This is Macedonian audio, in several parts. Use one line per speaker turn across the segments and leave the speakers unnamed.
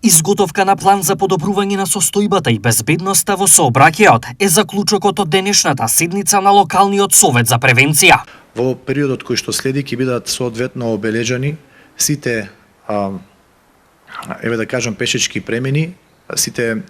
Изготовка на план за подобрување на состојбата и безбедноста во сообраќајот е заклучокот од денешната седница на локалниот совет за превенција.
Во периодот кој што следи ќе бидат соодветно обележани сите пешечки премини, сите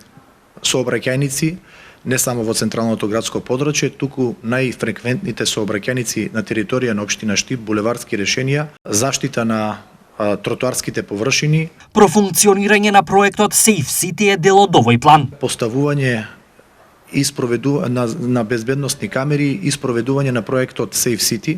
сообраќајници не само во централното градско подрачје, туку најфреквентните сообраќајници на територија на општина Штип, булеварски решенија, заштита на тротоарските површини.
Профункционирање на проектот Safe City е дел од овој план.
Поставување и спроведување на безбедносни камери и спроведување на проектот Safe City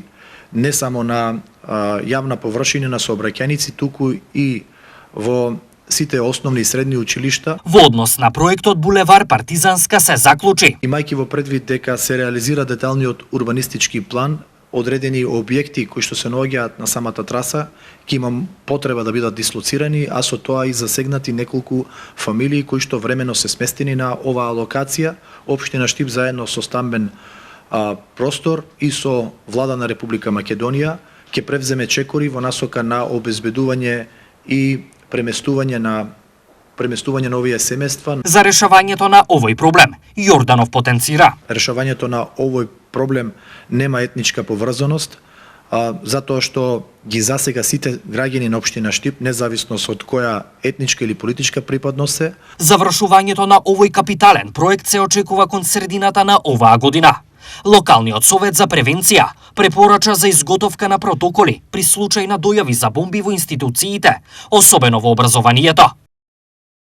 не само на јавна површина на сообраќајници, туку и во сите основни и средни училишта.
Во однос на проектот Булевар Партизанска се заклучи.
Имајќи во предвид дека се реализира деталниот урбанистички план, одредени објекти кои што се наоѓаат на самата траса, ќе имам потреба да бидат дислоцирани, а со тоа и засегнати неколку фамилии кои што времено се сместени на оваа локација. Општина Штип заедно со стамбен простор и со влада на Република Македонија ќе превземе чекори во насока на обезбедување и преместување на овие семејства.
За решавањето на овој проблем, Јорданов потенцира.
Решавањето на овој проблем нема етничка поврзаност, затоа што ги засега сите граѓани на општина Штип, независно од која етничка или политичка припадност се.
Завршувањето на овој капитален проект се очекува кон средината на оваа година. Локалниот совет за превенција препорача за изготовка на протоколи при случај на дојави за бомби во институциите, особено во образованието.